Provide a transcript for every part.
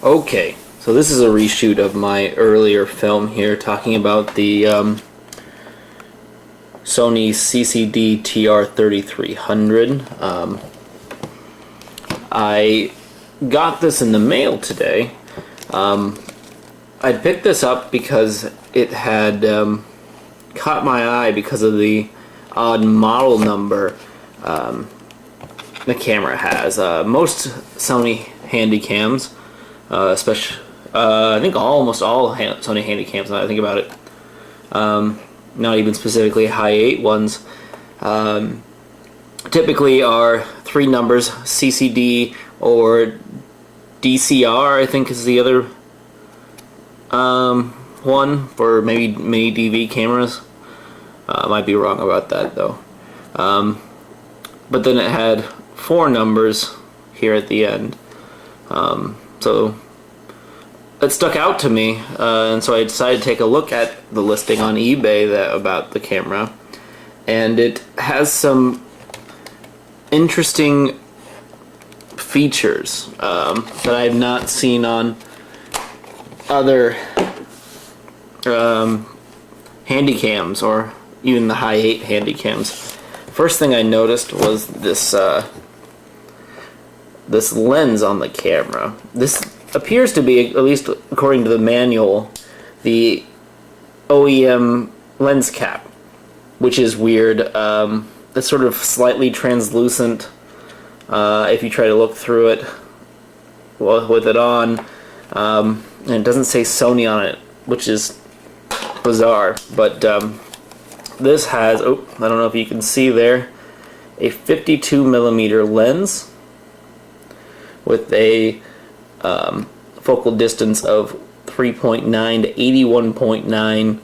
Okay, so this is a reshoot of my earlier film here talking about the Sony CCD TR3300. I got this in the mail today. I picked this up because it had caught my eye because of the odd model number the camera has. Most Sony Handycams, especially, I think almost all Sony Handycams, now that I think about it, not even specifically high 8 ones, typically are 3 numbers, CCD or DCR, I think is the other one for maybe mini DV cameras. I might be wrong about that though. But then it had 4 numbers here at the end. So it stuck out to me, and so I decided to take a look at the listing on eBay about the camera, and it has some interesting features that I have not seen on other handycams or even the high 8 handycams. First thing I noticed was this this lens on the camera. This appears to be, at least according to the manual, the OEM lens cap, which is weird. It's sort of slightly translucent if you try to look through it with it on, and it doesn't say Sony on it, which is bizarre. But this has, I don't know if you can see there, a 52mm lens with a focal distance of 3.9 to 81.9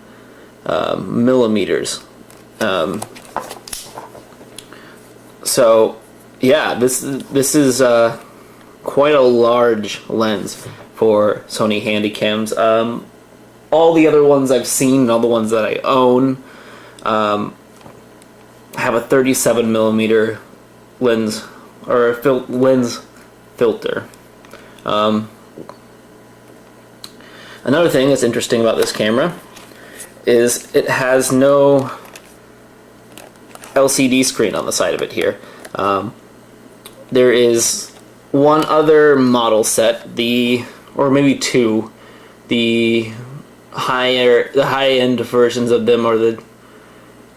millimeters. So yeah, this is quite a large lens for Sony Handycams. All the other ones I've seen and all the ones that I own have a 37mm lens or lens filter. Another thing that's interesting about this camera is it has no LCD screen on the side of it here. There is one other model set, or maybe 2. The high-end versions of them are the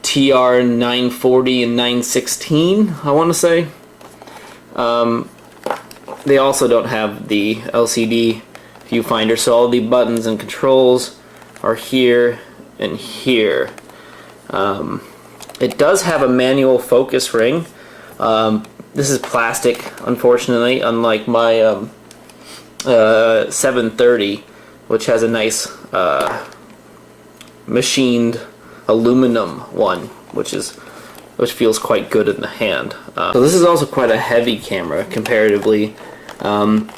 TR940 and 916, I want to say. They also don't have the LCD viewfinder, so all the buttons and controls are here and here. It does have a manual focus ring. This is plastic, unfortunately, unlike my 730, which has a nice machined aluminum one, which feels quite good in the hand. So this is also quite a heavy camera comparatively.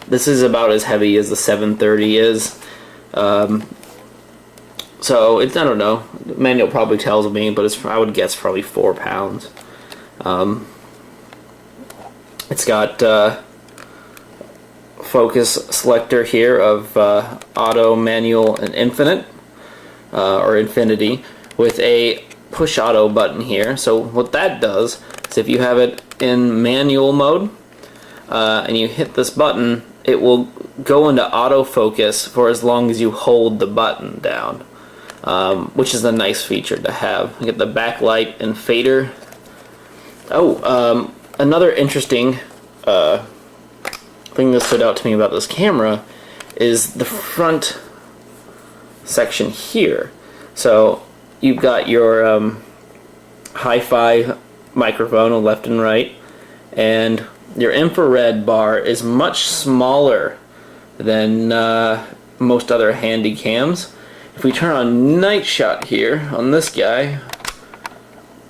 This is about as heavy as the 730 is. So it's, I don't know, the manual probably tells me, but I would guess probably 4 pounds. It's got focus selector here of auto, manual, and infinite, or infinity, with a push auto button here. So what that does is if you have it in manual mode and you hit this button, it will go into autofocus for as long as you hold the button down, which is a nice feature to have. You get the backlight and fader. Another interesting thing that stood out to me about this camera is the front section here. So you've got your hi-fi microphone on left and right, and your infrared bar is much smaller than most other handy cams. If we turn on night shot here on this guy,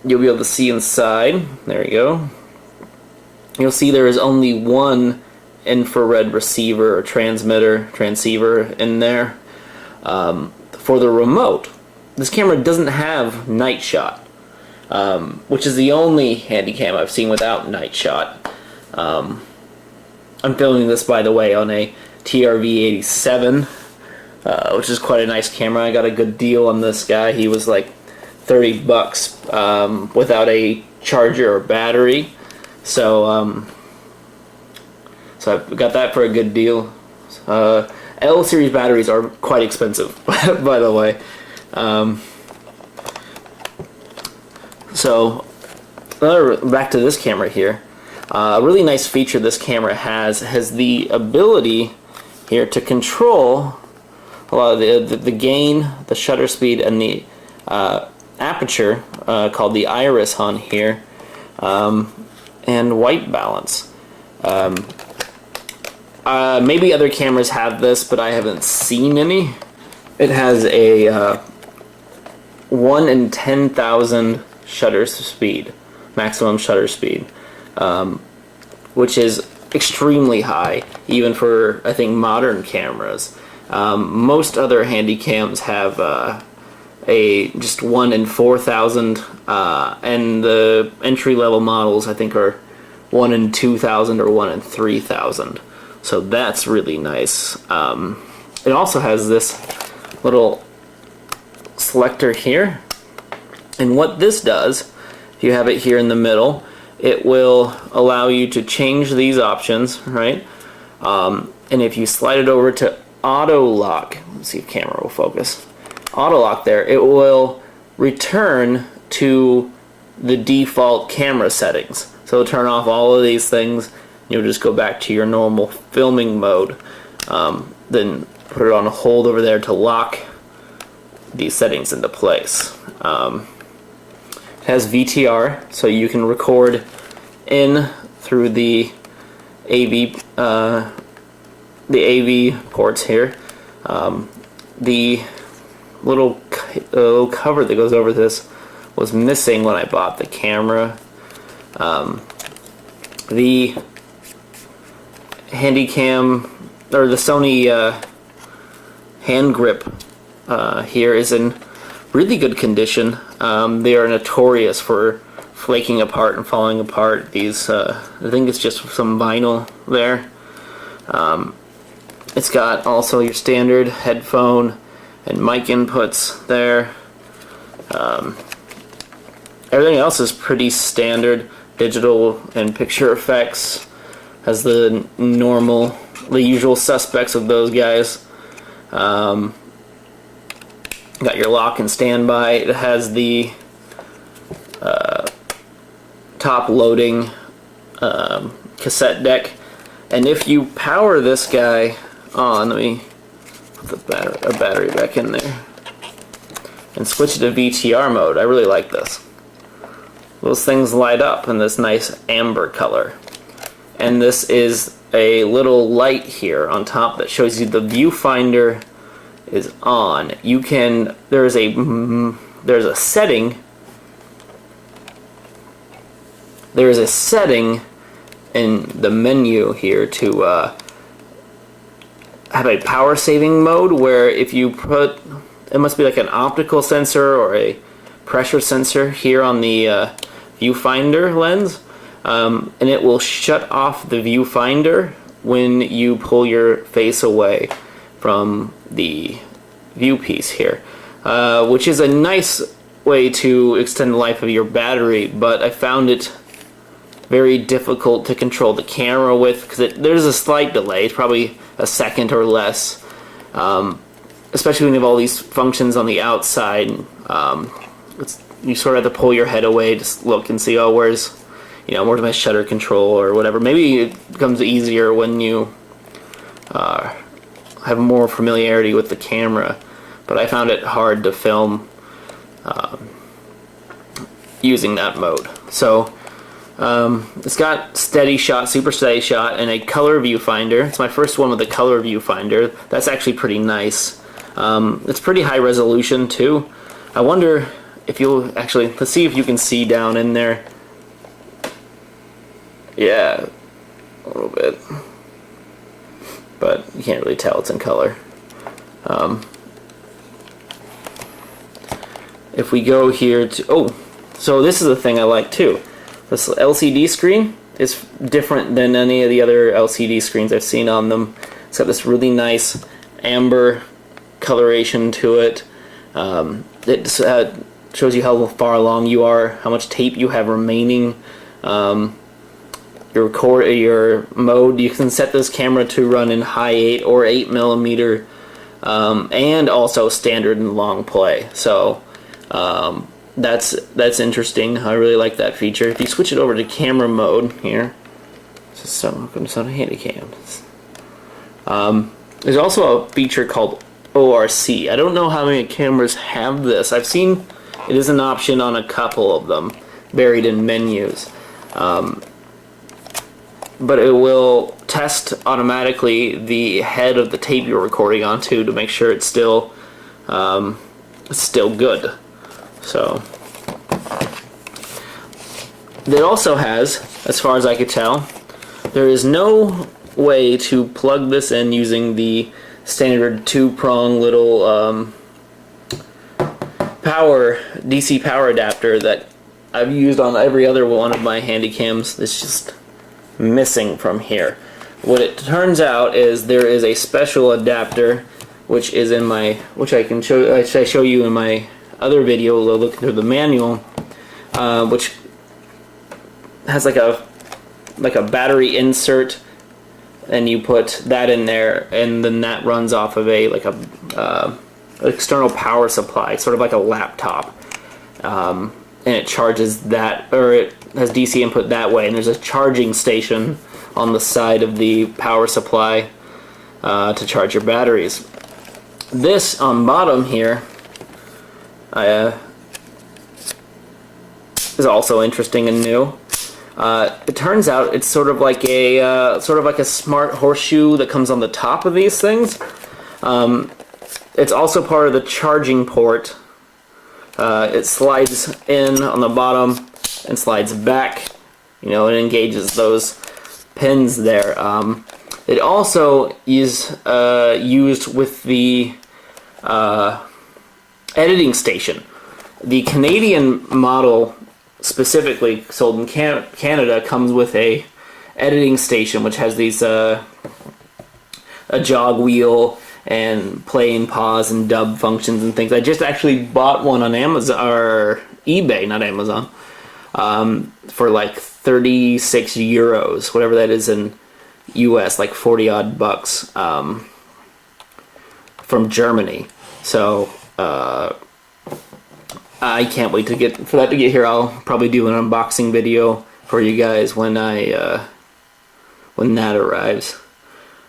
you'll be able to see inside. There you go. You'll see there is only one infrared receiver or transceiver in there. For the remote, this camera doesn't have night shot, which is the only handycam I've seen without night shot. I'm filming this, by the way, on a TR3300, which is quite a nice camera. I got a good deal on this guy. He was like 30 bucks without a charger or battery. So so I got that for a good deal. L series batteries are quite expensive, by the way. So back to this camera here. A really nice feature this camera has the ability here to control a lot of the gain, the shutter speed, and the aperture, called the iris on here, and white balance. Maybe other cameras have this, but I haven't seen any. It has a 1 in 10,000 shutter speed, maximum shutter speed, which is extremely high, even for, I think, modern cameras. Most other handy cams have a just 1 in 4,000, and the entry-level models, I think, are 1 in 2,000 or 1 in 3,000. So that's really nice. It also has this little selector here, and what this does, if you have it here in the middle, it will allow you to change these options, right? And if you slide it over to auto lock, let's see if camera will focus. Auto lock there, it will return to the default camera settings. So turn off all of these things. You'll just go back to your normal filming mode. Then put it on hold over there to lock these settings into place. It has VTR, so you can record in through the AV ports here. The little cover that goes over this was missing when I bought the camera. The Handycam, or the Sony hand grip here is in really good condition. They are notorious for flaking apart and falling apart. These, I think it's just some vinyl there. It's got also your standard headphone and mic inputs there. Everything else is pretty standard. Digital and picture effects. Has the usual suspects of those guys. Got your lock and standby. It has the top loading cassette deck, and if you power this guy on, let me put the battery back in there and switch it to VTR mode. I really like this. Those things light up in this nice amber color, and this is a little light here on top that shows you the viewfinder is on. You can, there's a setting in the menu here to have a power saving mode, where if you put, it must be like an optical sensor or a pressure sensor here on the viewfinder lens, and it will shut off the viewfinder when you pull your face away from the viewpiece here, which is a nice way to extend the life of your battery, but I found it very difficult to control the camera with, because there's a slight delay. It's probably a second or less, especially when you have all these functions on the outside. You sort of have to pull your head away, just look and see, oh, where's my shutter control or whatever. Maybe it becomes easier when you have more familiarity with the camera, but I found it hard to film using that mode. So it's got steady shot, super steady shot, and a color viewfinder. It's my first one with a color viewfinder. That's actually pretty nice. It's pretty high resolution too. I wonder if you'll actually, let's see if you can see down in there. Yeah, a little bit, but you can't really tell it's in color. If we go here to, so this is the thing I like too. This LCD screen is different than any of the other LCD screens I've seen on them. It's got this really nice amber coloration to it. It shows you how far along you are, how much tape you have remaining. Your mode, you can set this camera to run in high 8 or 8mm, and also standard and long play. So that's interesting. I really like that feature. If you switch it over to camera mode here, welcome to Sony Handycams. There's also a feature called ORC. I don't know how many cameras have this. I've seen it is an option on a couple of them, buried in menus. But it will test automatically the head of the tape you're recording onto to make sure it's still good. So it also has, as far as I could tell, there is no way to plug this in using the standard 2-prong little DC power adapter that I've used on every other one of my Handycams. It's just missing from here. What it turns out is there is a special adapter which is in which I show you in my other video, look through the manual, which has like a battery insert, and you put that in there, and then that runs off of a external power supply, sort of like a laptop, and it charges that, or it has DC input that way, and there's a charging station on the side of the power supply to charge your batteries. This on bottom here is also interesting and new. It turns out it's sort of like a smart horseshoe that comes on the top of these things. It's also part of the charging port. It slides in on the bottom and slides back. You know, it engages those pins there. It also is used with the editing station. The Canadian model, specifically sold in Canada, comes with a editing station which has these a jog wheel and play and pause and dub functions and things. I just actually bought one on Amazon, or eBay, not Amazon, for like 36 euros, whatever that is in US, like 40 odd bucks, from Germany. So I can't wait for that to get here. I'll probably do an unboxing video for you guys when that arrives.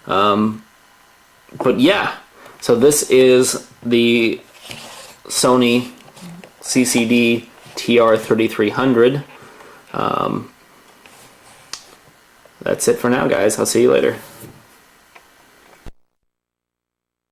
But yeah, so this is the Sony CCD TR3300. That's it for now, guys. I'll see you later.